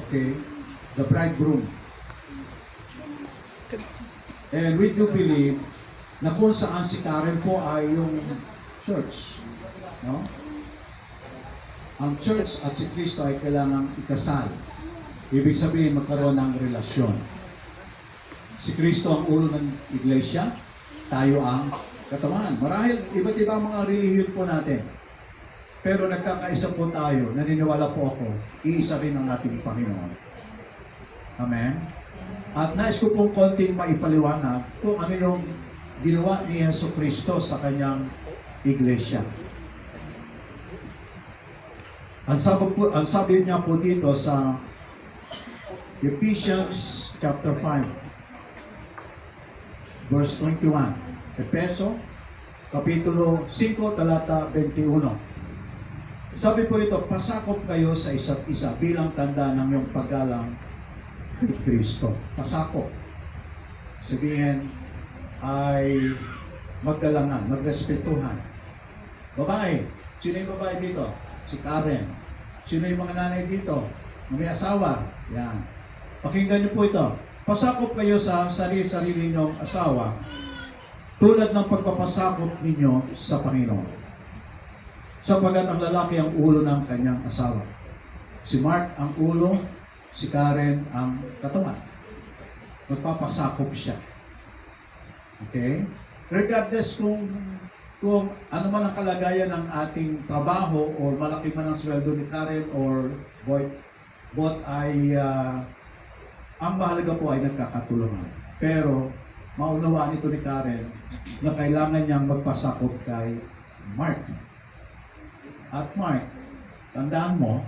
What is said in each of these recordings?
Okay? The bridegroom. And we do believe na kung saan si Karen po ay yung church. No? Ang church at si Kristo ay kailangang ikasal. Ibig sabihin, magkaroon ng relasyon. Si Kristo ang ulo ng iglesia, tayo ang katawan. Marahil, iba't ibang mga relihiyon po natin. Pero nagkakaisa po tayo, naniniwala po ako, iisa rin ang ating Panginoon. Amen? At nais ko pong konting maipaliwanag kung ano yung ginawa ni Yesu Kristo sa kanyang iglesia. Ang sabi niya po dito sa Ephesians chapter 5, verse 21. Efeso, kapitulo 5, talata 21. Sabi po rito, pasakop kayo sa isa't isa bilang tanda ng iyong paggalang kay Kristo. Pasakop. Sabihin ay maggalangan, magrespetuhan. Babae, sino yung babae dito? Si Karen. Sino yung mga nanay dito? May asawa. Yan. Pakinggan niyo po ito. Pasakop kayo sa sarili ninyong asawa tulad ng pagpapasakop ninyo sa Panginoon. Sapagat ang lalaki ang ulo ng kanyang asawa. Si Mark ang ulo, si Karen ang katawan. Magpapasakop siya. Okay? Regardless kung ano man ang kalagayan ng ating trabaho or malaki man ang sweldo ni Karen or both ay ang mahalaga po ay nagkakatulungan. Pero maunawaan ito ni Karen na kailangan niyang magpasakop kay Mark. At Mark, tandaan mo,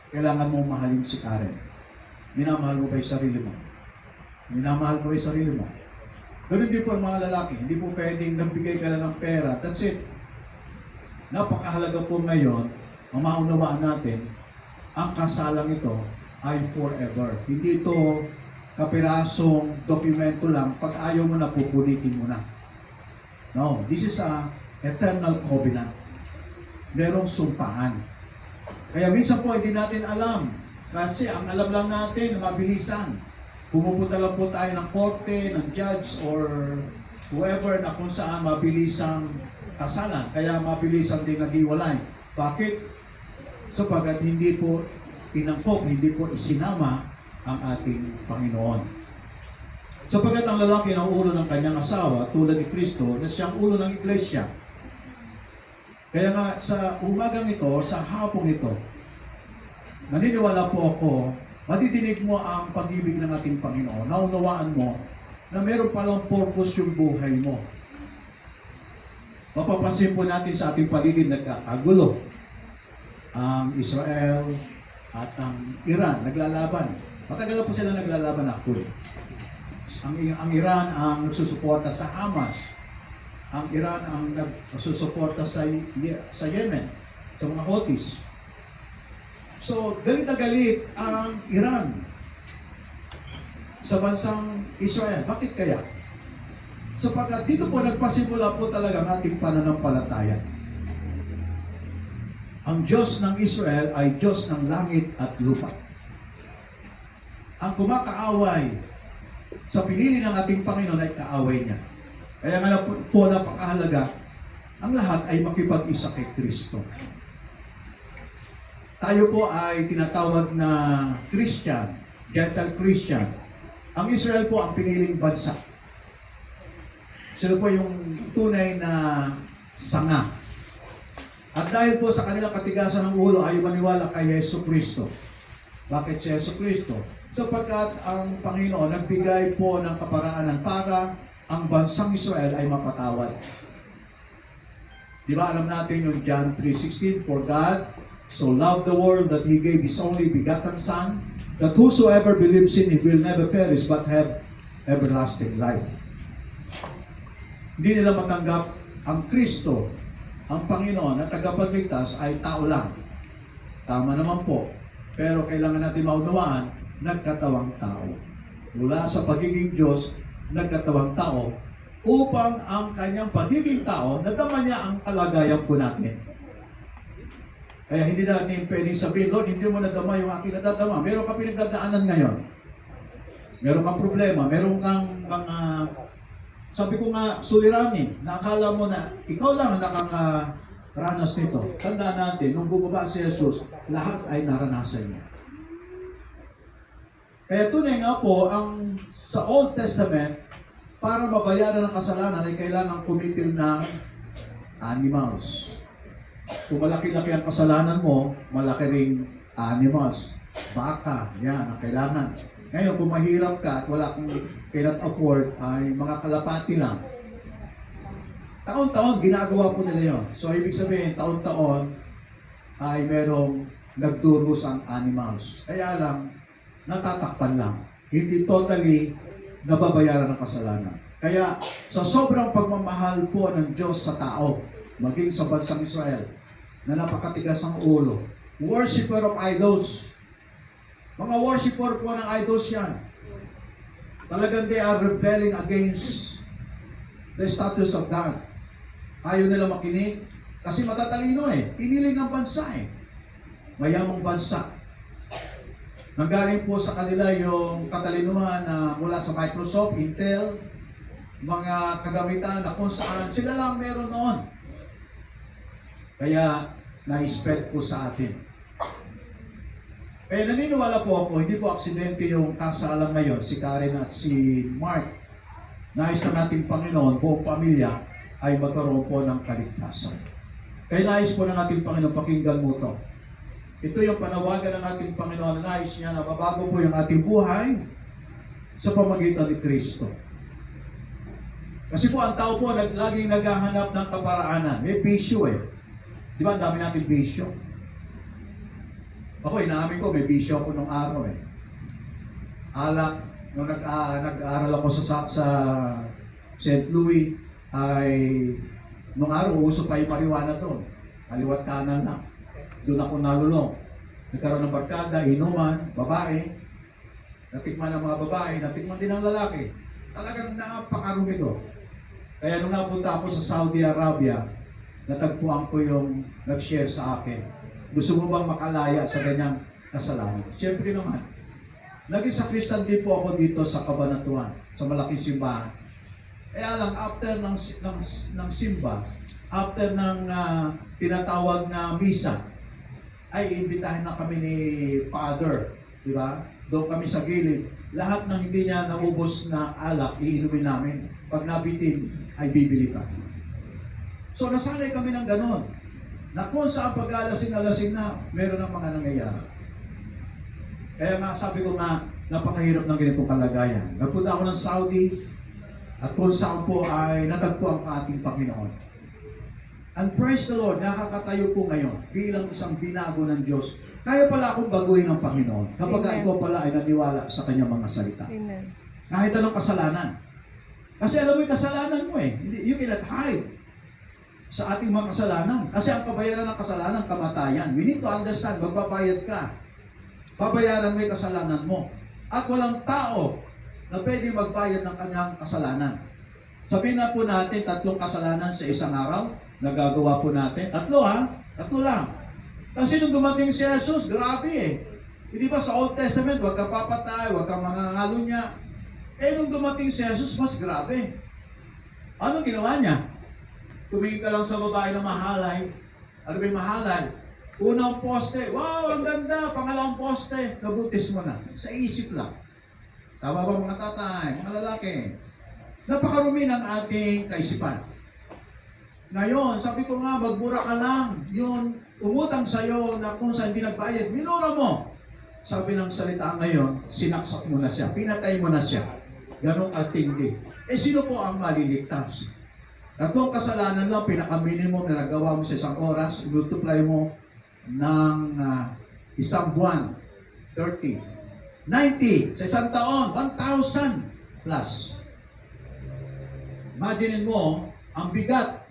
kailangan mo mahalin si Karen. Minamahal mo ba yung sarili mo? Minamahal mo ba yung sarili mo? Ganun din po ang mga lalaki. Hindi po pwedeng nagbigay ka lang ng pera. That's it. Napakahalaga po ngayon, ang maunawaan natin, ang kasalang ito ay forever. Hindi ito kapirasong dokumento lang. Pag ayaw mo na, pupunitin mo na. No, this is a eternal covenant. Merong sumpaan. Kaya minsan po hindi natin alam. Kasi ang alam lang natin, mabilisan. Pumupunta lang po tayo ng korte, ng judge, or whoever na kung saan mabilisang kasalan. Kaya mabilisang din naghiwalay. Bakit? Sapagat hindi po pinangkop, hindi po isinama ang ating Panginoon. Sapagat ang lalaki ng ulo ng kanyang asawa, tulad ni Kristo, na siyang ulo ng iglesia. Kaya nga sa umagang ito, sa hapong ito, naniniwala po ako, madidinig mo ang pag-ibig ng ating Panginoon. Naunawaan mo na meron palang purpose yung buhay mo. Mapapansin po natin sa ating paligid nagkakagulo. Ang Israel at ang Iran naglalaban. Matagal na po sila naglalaban actually. Ang Iran ang nagsusuporta sa Hamas. Ang Iran ang nagsusuporta sa Yemen, sa mga Houthis. So, galit na galit ang Iran sa bansang Israel. Bakit kaya? Sapagkat dito po nagpasimula po talaga ang ating pananampalataya. Ang Diyos ng Israel ay Diyos ng langit at lupa. Ang kumakaaway sa pinili ng ating Panginoon ay kaaway niya. Kaya nga po napakahalaga, ang lahat ay makipag-isa kay Kristo. Tayo po ay tinatawag na Christian, gentle Christian. Ang Israel po ang piniling bansa. Sila po yung tunay na sanga. At dahil po sa kanilang katigasan ng ulo, ayaw maniwala kay Yesu Kristo. Bakit si Yesu Kristo? Sapagkat ang Panginoon nagbigay po ng kaparaanan para ang bansang Israel ay mapatawad. Di ba alam natin yung John 3:16, For God so loved the world that He gave His only begotten Son, that whosoever believes in Him will never perish but have everlasting life. Hindi nila matanggap ang Kristo, ang Panginoon na tagapagligtas ay tao lang. Tama naman po. Pero kailangan natin maunawaan, nagkatawang tao. Mula sa pagiging Diyos, nagkatawang tao, upang ang kanyang pagiging tao, nadama niya ang kalagayan po natin. Kaya hindi natin pwedeng sabihin, Lord, hindi mo nadama yung aking nadadama. Meron ka pinagdadaanan ngayon. Meron kang problema, meron kang mga, sabi ko nga, suliranin, na akala mo na ikaw lang ang nakakaranas nito. Tandaan natin, nung bumaba si Jesus, lahat ay naranasan niya. Kaya tunay nga po, ang sa Old Testament, para mabayaran ang kasalanan ay kailangan kumitil ng animals. Kung malaki-laki ang kasalanan mo, malaki ring animals. Baka, yan ang kailangan. Ngayon, kung mahirap ka at wala kang cannot afford, ay mga kalapati lang. Taon-taon, ginagawa po nila yun. So, ibig sabihin, taon-taon ay merong nagdurus ang animals. Kaya lang, natatakpan lang. Hindi totally nababayaran ng kasalanan. Kaya, sa sobrang pagmamahal po ng Diyos sa tao, maging sa bansang Israel, na napakatigas ang ulo, worshipper of idols, mga worshiper po ng idols yan. Talagang they are rebelling against the status of God. Ayaw nila makinig. Kasi matatalino eh. Piniling ang bansa eh. Mayamang bansa. Nanggaling po sa kanila yung katalinuhan na mula sa Microsoft, Intel, mga kagamitan na kung saan sila lang meron noon. Kaya na-spread po sa atin. Kaya naniniwala po ako, hindi po aksidente yung kasalang ngayon, si Karen at si Mark. Nais na nating Panginoon, buong pamilya, ay magkaroon po ng kaligtasan. Kaya nais po ng ating Panginoon, pakinggan mo to. Ito yung panawagan ng ating Panginoon, na nais niya na mabago po yung ating buhay sa pamagitan ni Kristo. Kasi po ang tao po laging naghahanap ng kaparaanan. May bisyo eh. Di ba ang dami natin bisyo? Ako, inaamin ko, may bisyo ako nung araw eh. Alak, nung nag-aaral ako sa St. Louis, ay nung araw, uso pa yung marijuana doon. Kaliwat kanan lang. Doon ako nalulong. Nagkaroon ng barkada, inuman, babae. Natikman ng mga babae, natikman din ng lalaki. Talagang napakarumi ko. Kaya nung napunta ako sa Saudi Arabia, natagpuan ko yung nag-share sa akin. Gusto mo bang makalaya sa ganyang kasalanan? Siyempre naman. Naging sakristan din po ako dito sa Cabanatuan, sa malaking simbahan. Kaya lang, after ng simba, after ng tinatawag na misa, ay imbitahin na kami ni Father. Di ba? Doon kami sa gilid. Lahat ng hindi niya naubos na alak, iinumin namin. Pag nabitin, ay bibili pa. So nasanay kami ng ganon. Na kung saan pag-alasing-alasing na, meron ng mga nangyayari. Kaya nga, sabi ko nga, napakahirap ng ganitong kalagayan. Nagpunta ako ng Saudi, at kung saan po ay natagpo ang ating Panginoon. And praise the Lord, nakakatayo po ngayon bilang isang binago ng Diyos. Kaya pala akong baguhin ng Panginoon kapag ikaw pala ay naniwala sa kanyang mga salita. Amen. Kahit anong kasalanan. Kasi alam mo yung kasalanan mo eh. You cannot hide sa ating mga kasalanan. Kasi ang kabayaran ng kasalanan, kamatayan. We need to understand, magbabayad ka. Babayaran mo yung kasalanan mo. At walang tao na pwede magbayad ng kanyang kasalanan. Sabihin na po natin, 3 kasalanan sa isang araw, nagagawa po natin. 3 lang. Kasi nung dumating si Jesus, grabe eh. Hindi ba sa Old Testament, huwag kang papatay, huwag kang mangangalo niya. Eh nung dumating si Jesus, mas grabe. Anong ginawa niya? Tumingin ka lang sa babae na mahalay. Ano ba yung mahalay? Unang poste, wow, ang ganda. Pangalawang poste, nabutis mo na. Sa isip lang. Tama ba mga tatay, mga lalaki? Napakarumi ng ating kaisipan. Ngayon, sabi ko nga, magbura ka lang. Yun, umutang sa'yo na kung saan hindi nagbayad, minura mo. Sabi ng salita ngayon, sinaksak mo na siya, pinatay mo na siya. Ganong katindi. Eh, sino po ang maliligtas? Katong kasalanan lang, pinaka-minimum na nagawa mo sa isang oras, multiply mo ng isang buwan, 30. 90, sa isang taon, 1,000 plus. Imaginin mo, ang bigat.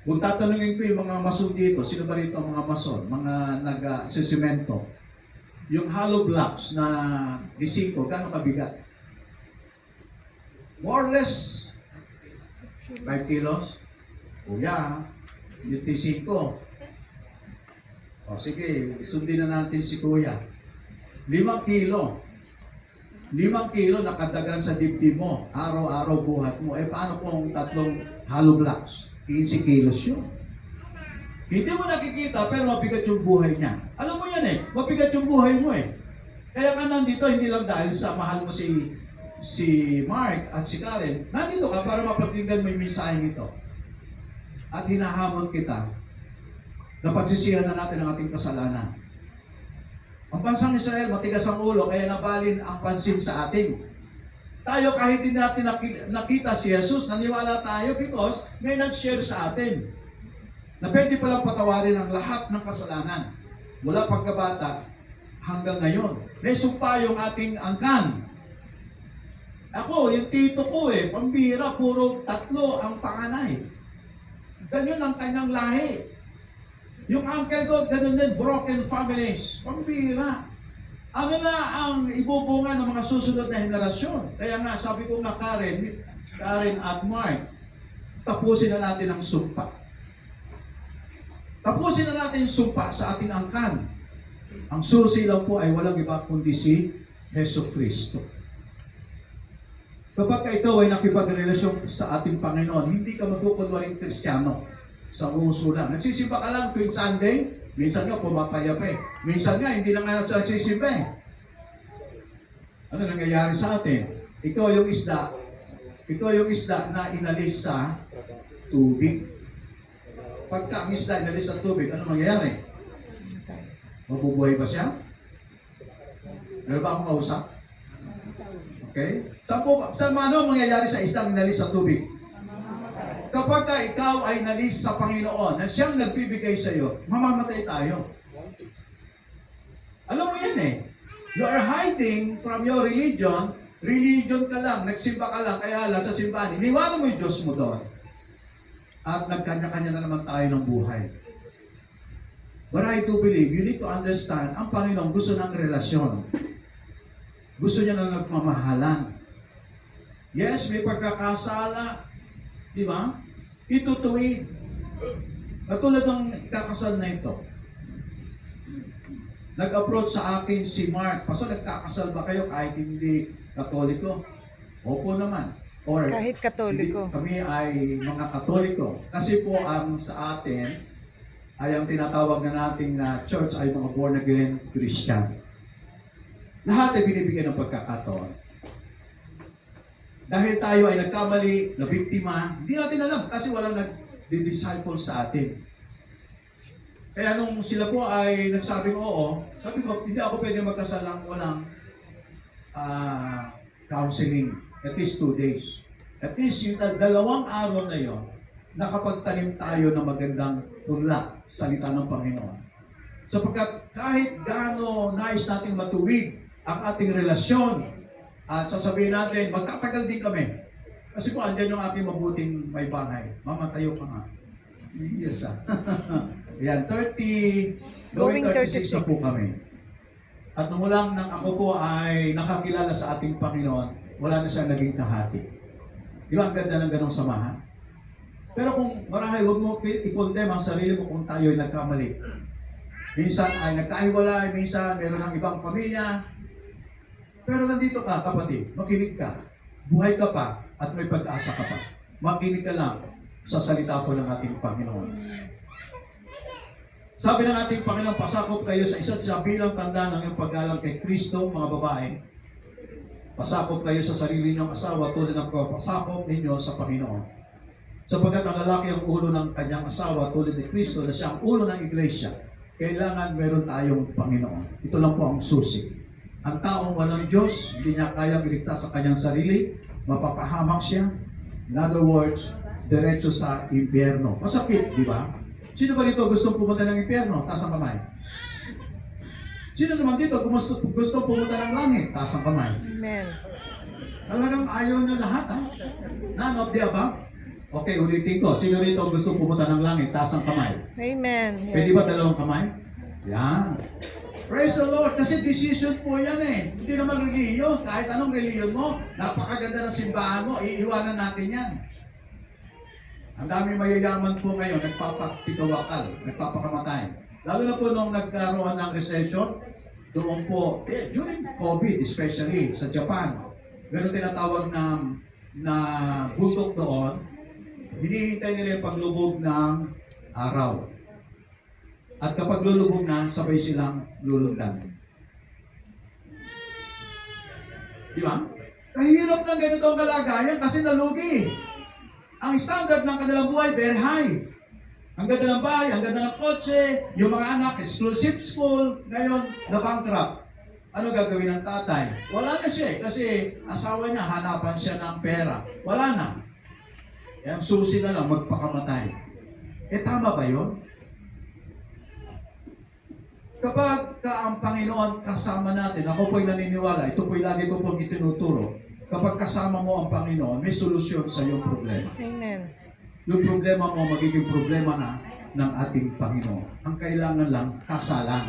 Kung tatanungin ko yung mga mason dito, sino ba rito ang mga mason? Mga nag-sesimento. Yung hollow blocks na disiko, gano'ng kabigat? More or less, 5 kilos. Kuya, yung tisiko. O sige, sundin na natin si Kuya. 5 kilo. 5 kilo nakadagan sa dibdib mo. Araw-araw buhat mo. Eh paano kung 3 hollow blocks? 15 kilos yun. Hindi mo nakikita pero mabigat yung buhay niya. Alam mo yan eh, mabigat yung buhay mo eh. Kaya ka nandito hindi lang dahil sa mahal mo si Mark at si Karen. Nandito ka para mapakinggan mo yung mensahe nito. At hinahamon kita na pagsisihan na natin ang ating kasalanan. Ang bansang Israel, matigas ang ulo, kaya nabalin ang pansin sa atin. Tayo kahit hindi natin nakita si Jesus, naniwala tayo because may nag-share sa atin na pwede palang patawarin ang lahat ng kasalanan. Mula pagkabata hanggang ngayon. May sumpa yung ating angkan. Ako, yung tito ko pambira, puro 3 ang panganay. Ganyan ang kanyang lahi. Yung uncle ko, ganun din, broken families. Pambira. Ano na ang ibubunga ng mga susunod na henerasyon? Kaya nga, sabi ko nga, Karen at Mark, tapusin na natin ang sumpa. Tapusin na natin yung sumpa sa ating angkan. Ang susi lang po ay walang iba kundi si Hesus Kristo. Kapag ikaw ay nakipagrelasyon sa ating Panginoon, hindi ka magkukunwaring Kristiyano sa uso lang. Nagsisimba ka lang tuwing Sunday, minsan nga pumapayap minsan nga hindi na nga nagsisimba Ano nangyayari sa atin? Ito yung isda na inalis sa tubig. Pagka ang isda inalis sa tubig, ano mangyayari? Mabubuhay ba siya? Meron ba akong kausap? Okay? Saan ano mangyayari sa isda na inalis sa tubig? Kapag ikaw ay nalis sa Panginoon na siyang nagbibigay sa iyo, mamamatay tayo. Alam mo yan You are hiding from your religion. Religion ka lang, nagsimba ka lang, kaya lang sa simbahan. Iniwanan mo yung Diyos mo doon. At nagkanya-kanya na naman tayo ng buhay. But I do believe, you need to understand, ang Panginoon gusto ng relasyon. Gusto niya ng nagmamahalan. Yes, may pagkakasala. Di ba? Itutuwid. Katulad ng ikakasal na ito. Nag-approach sa akin si Mark, Pastor, nagkakasal ba kayo kahit hindi Katoliko? Opo naman. Or, kahit Katoliko. Kami ay mga Katoliko. Kasi po ang sa atin, ay ang tinatawag na nating na church ay mga born-again Christian. Lahat ay binibigyan ng pagkakataon. Dahil tayo ay nagkamali, na biktima, hindi natin alam kasi walang nag-disciple sa atin. Kaya nung sila po ay nagsabing oo, sabi ko, hindi ako pwede magkasal lang walang counseling. At least 2 days. At least yung 2 araw na yon, nakapagtanim tayo ng magandang punla, salita ng Panginoon. Sapagkat kahit gaano nais nating matuwid ang ating relasyon, at sasabihin natin, magtatagal din kami. Kasi po, andyan yung ating mabuting may bahay. Mama, tayo ka nga. Yes, Ayan, 30, going 36 na po kami. At nung lang nang ako po ay nakakilala sa ating Panginoon, wala na siyang naging kahati. Di ba, ang ganda ng ganong samahan? Pero kung marahil, huwag mo i-condemn ang sarili mo kung tayo ay nagkamali. Minsan ay nagkahiwalay, minsan meron ng ibang pamilya. Pero nandito ka, kapatid, makinig ka. Buhay ka pa at may pag-asa ka pa. Makinig ka lang sa salita po ng ating Panginoon. Sabi ng ating Panginoon, pasakop kayo sa isa't isa bilang tanda ng iyong paggalang kay Kristo, mga babae. Pasakop kayo sa sarili ninyong asawa tulad ng pagpasakop ninyo sa Panginoon. Sapagkat ang lalaki ang ulo ng kanyang asawa tulad ni Kristo na siya ang ulo ng iglesia. Kailangan meron tayong Panginoon. Ito lang po ang susi. Ang taong walang Diyos, hindi niya kayang iligtas sa kanyang sarili, mapapahamak siya. In other words, diretso sa impyerno. Masakit, di ba? Sino ba dito gustong pumunta ng impyerno? Taas ang kamay. Sino naman dito gustong pumunta ng langit? Taas ang kamay. Amen. Talagang ayaw nyo lahat, ha? None of the above? Okay, ulitin ko. Sino dito gustong pumunta ng langit? Taas ang kamay. Amen. Yes. Pwede ba 2 kamay? Yan. Praise the Lord. Kasi decision po yan Hindi naman reliyon. Kahit anong reliyon mo, napakaganda ng simbahan mo, iiwanan natin yan. Ang dami mayayaman po ngayon, nagpapaktikawakal, nagpapakamatay. Lalo na po nung nagkaroon ng recession, doon po, during COVID especially sa Japan, meron tinatawag na bundok doon, hinihintay nila yung paglubog ng araw. At kapag lulubog na, sabay silang lulundan. Di ba? Kahirap ng ganito ang kalagayan kasi nalugi. Ang standard ng kanilang buhay, very high. Ang ganda ng bahay, ang ganda ng kotse, yung mga anak, exclusive school, ngayon, na-bankrupt. Ano gagawin ng tatay? Wala na siya kasi asawa niya, hanapan siya ng pera. Wala na. Ang susi na lang, magpakamatay. Tama ba yun? Kapag ang Panginoon kasama natin, ako po'y naniniwala, ito po'y lagi ko pong itinuturo, kapag kasama mo ang Panginoon, may solusyon sa iyong problema. Amen. Yung problema mo, magiging problema na ng ating Panginoon. Ang kailangan lang, kasalan.